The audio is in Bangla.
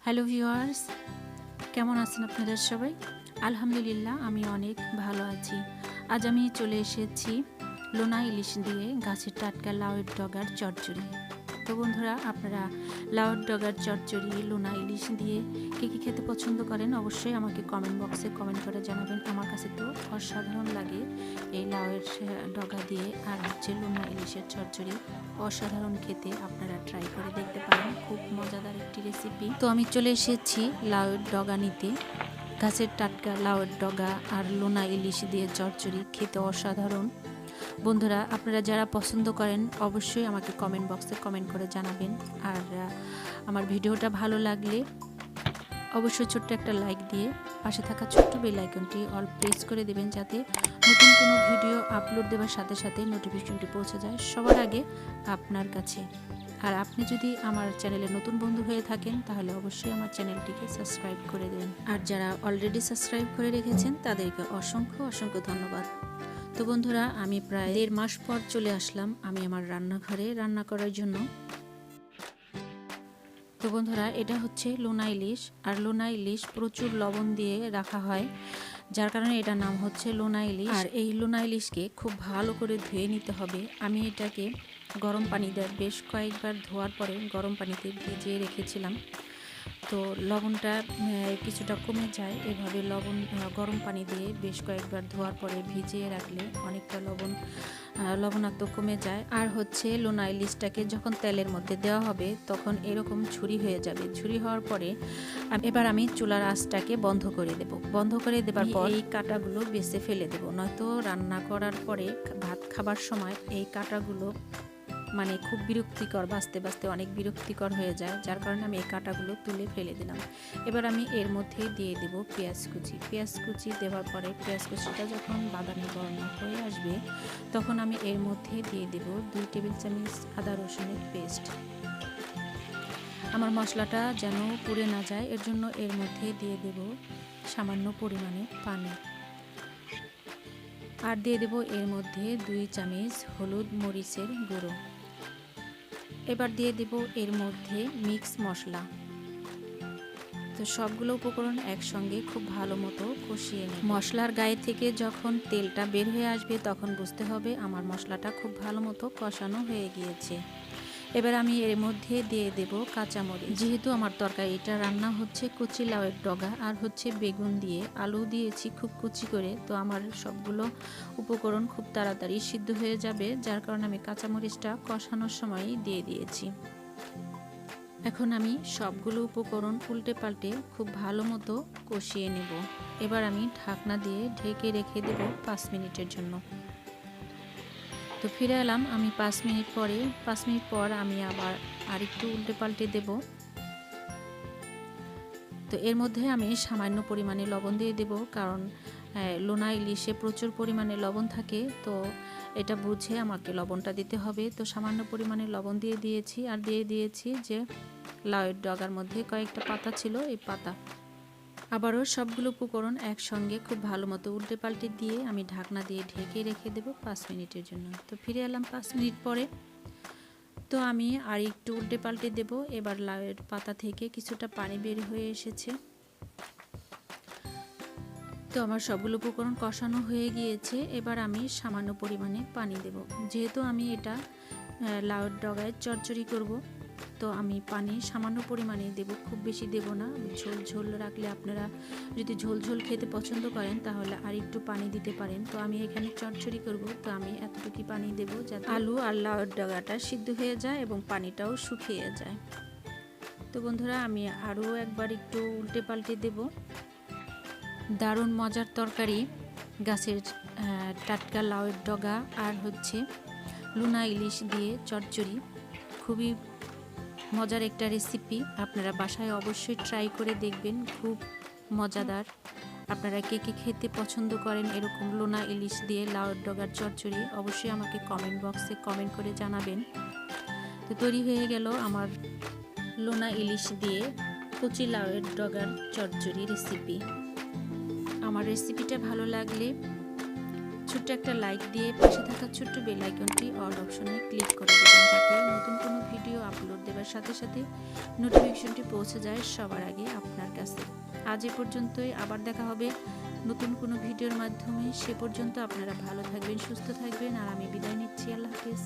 হ্যালো ভিউয়ার্স, কেমন আছেন আপনারা সবাই? আলহামদুলিল্লাহ আমি অনেক ভালো আছি। আজ আমি চলে এসেছি লোনা ইলিশ দিয়ে গাছের টাটকা লাউয়ের ডগার চচ্চড়ি। তো বন্ধুরা, আপনারা লাউয়ের ডগার চচ্চড়ি লোনা ইলিশ দিয়ে কে কী খেতে পছন্দ করেন অবশ্যই আমাকে কমেন্ট বক্সে কমেন্ট করে জানাবেন। আমার কাছে তো অসাধারণ লাগে এই লাউয়ের ডগা দিয়ে আর লোনা ইলিশের চচ্চড়ি, অসাধারণ খেতে। আপনারা ট্রাই করে দেখতে পারেন, খুব মজাদার একটি রেসিপি। তো আমি চলে এসেছি লাউয়ের ডগা নিতে। গাছের টাটকা লাউয়ের ডগা আর লোনা ইলিশ দিয়ে চচ্চড়ি খেতে অসাধারণ। বন্ধুরা, আপনারা যারা পছন্দ করেন অবশ্যই আমাকে কমেন্ট বক্সে কমেন্ট করে জানাবেন। আর আমার ভিডিওটা ভালো লাগলে অবশ্যই ছোট্ট একটা লাইক দিয়ে পাশে থাকা ছোট্ট বেল আইকনটি অল প্রেস করে দেবেন, যাতে নতুন কোনো ভিডিও আপলোড দেওয়ার সাথে সাথে নোটিফিকেশনটি পৌঁছে যায় সবার আগে আপনার কাছে। আর আপনি যদি আমার চ্যানেলে নতুন বন্ধু হয়ে থাকেন তাহলে অবশ্যই আমার চ্যানেলটিকে সাবস্ক্রাইব করে দেবেন। আর যারা অলরেডি সাবস্ক্রাইব করে রেখেছেন তাদেরকে অসংখ্য অসংখ্য ধন্যবাদ। তো বন্ধুরা, আমি প্রায় 1.5 মাস পর চলে আসলাম আমি আমার রান্নাঘরে রান্না করার জন্য। তো বন্ধুরা, এটা হচ্ছে লোনা ইলিশ। আর লোনা ইলিশ প্রচুর লবণ দিয়ে রাখা হয়, যার কারণে এটার নাম হচ্ছে লোনা ইলিশ। আর এই লোনা ইলিশকে খুব ভালো করে ধুয়ে নিতে হবে। আমি এটাকে গরম পানি দিয়ে বেশ কয়েকবার ধোয়ার পরে গরম পানিতে ভিজিয়ে রেখেছিলাম। তো লবণটা কিছুটা কমে যায়, এভাবে গরম পানি দিয়ে বেশ কয়েকবার ধোয়ার পরে ভিজিয়ে রাখলে অনেকটা লবণাক্ত কমে যায়। আর হচ্ছে লোনা ইলিশটাকে যখন তেলের মধ্যে দেওয়া হবে তখন এরকম ঝুরি হয়ে যাবে। ঝুরি হওয়ার পরে এবার আমি চুলার আঁচটাকে বন্ধ করে দেব। বন্ধ করে দেবার পর এই কাঁটাগুলো বেছে ফেলে দেব, নয়তো রান্না করার পরে ভাত খাবার সময় এই কাঁটাগুলো খুব বিরক্তিকর, বাঁচতে বাঁচতে অনেক বিরক্তিকর হয়ে যায়, যার কারণে আমি এই কাঁটাগুলো তুলে ফেলে দিলাম। এবার আমি এর মধ্যে দিয়ে দেব পেঁয়াজ কুচি। পেঁয়াজ কুচি দেওয়ার পরে পেঁয়াজ কুচিটা যখন বাদামি বর্ণ হয়ে আসবে তখন আমি এর মধ্যে দিয়ে দেব 2 টেবিল চামচ আদা রসুনের পেস্ট। আমার মশলাটা যেন পুড়ে না যায় এর জন্য এর মধ্যে দিয়ে দেব সামান্য পরিমাণে পানি। আর দিয়ে দেব এর মধ্যে 2 চামচ হলুদ মরিচের গুঁড়ো। এবার দিয়ে দেব এর মধ্যে মিক্স মশলা। তো সবগুলো উপকরণ একসঙ্গে খুব ভালো মতো কষিয়ে নিই। মশলার গায়ে থেকে যখন তেলটা বের হয়ে আসবে তখন বুঝতে হবে আমার মশলাটা খুব ভালো মতো কষানো হয়ে গিয়েছে। এবার আমি এর মধ্যে দিয়ে দেব কাঁচামরিচ। যেহেতু আমার তরকারিটা রান্না হচ্ছে কচি লাউয়ের ডগা আর হচ্ছে বেগুন দিয়ে, আলু দিয়েছি খুব কুচি করে, তো আমার সবগুলো উপকরণ খুব তাড়াতাড়ি সিদ্ধ হয়ে যাবে, যার কারণে আমি কাঁচামরিচটা কষানোর সময়ই দিয়ে দিয়েছি। এখন আমি সবগুলো উপকরণ উল্টে পাল্টে খুব ভালো মতো কষিয়ে নেব। এবার আমি ঢাকনা দিয়ে ঢেকে রেখে দেব 5 মিনিটের জন্য। তো ফিরে এলাম আমি 5 মিনিট পরে। 5 মিনিট পর আমি আবার আরেকটু উল্টে পাল্টে দেব। তো এর মধ্যে আমি সামান্য পরিমাণে লবণ দিয়ে দেব, কারণ লোনা ইলিশে প্রচুর পরিমাণে লবণ থাকে, তো এটা বুঝে আমাকে লবণটা দিতে হবে। তো সামান্য পরিমাণে লবণ দিয়ে দিয়েছি। আর দিয়ে দিয়েছি যে লাউয়ের ডগার মধ্যে কয়েকটা পাতা ছিল, এই পাতা। আবারও সবগুলো উপকরণ একসঙ্গে খুব ভালো মতো উল্টে পাল্টে দিয়ে আমি ঢাকনা দিয়ে ঢেকে রেখে দেব 5 মিনিটের জন্য। তো ফিরে এলাম 5 মিনিট পরে। তো আমি আর একটু উল্টে পাল্টে দেব। এবার লাউয়ের পাতা থেকে কিছুটা পানি বের হয়ে এসেছে। তো আমার সবগুলো উপকরণ কষানো হয়ে গিয়েছে। এবার আমি সামান্য পরিমাণে পানি দেব। যেহেতু আমি এটা লাউয়ের ডগায় চচ্চড়ি করব, তো আমি পানি সামান্য পরিমাণে দেব, খুব বেশি দেব না। ঝোল ঝোল রাখলে আপনারা যদি ঝোল ঝোল খেতে পছন্দ করেন তাহলে আর একটু পানি দিতে পারেন। তো আমি এখানে চচ্চড়ি করব, তো আমি এতটুকু পানি দেব যাতে আলু আর লাউয়ের ডগাটা সিদ্ধ হয়ে যায় এবং পানিটাও শুকিয়ে যায়। তো বন্ধুরা, আমি আরও একবার একটু উল্টে পাল্টে দেব। দারুণ মজার তরকারি গাছের টাটকা লাউয়ের ডগা আর হচ্ছে লোনা ইলিশ দিয়ে চচ্চড়ি, খুবই মজার একটা রেসিপি। আপনারা বাসায় অবশ্যই ট্রাই করে দেখবেন, খুব মজাদার। আপনারা কে কে খেতে পছন্দ করেন এরকম লোনা ইলিশ দিয়ে লাউয়ের ডগার চচ্চড়ি অবশ্যই আমাকে কমেন্ট বক্সে কমেন্ট করে জানাবেন। তো তৈরি হয়ে গেল আমার লোনা ইলিশ দিয়ে কচি লাউয়ের ডগার চচ্চড়ি রেসিপি। আমার রেসিপিটা ভালো লাগলে ছোট্ট একটা লাইক দিয়ে পাশে থাকা ছোট্ট বেল আইকনটি অল অপশনে ক্লিক করে দেবেন, যাতে নতুন কোনো ভিডিও আপলোড দেওয়ার করার সাথে সাথে নোটিফিকেশনটি পৌঁছে যায় সবার আগে আপনার কাছে। আজ এ পর্যন্তই, আবার দেখা হবে নতুন কোনো ভিডিওর মাধ্যমে। সে পর্যন্ত আপনারা ভালো থাকবেন, সুস্থ থাকবেন, আর আমি বিদায় নিচ্ছি। আল্লাহ হাফেজ।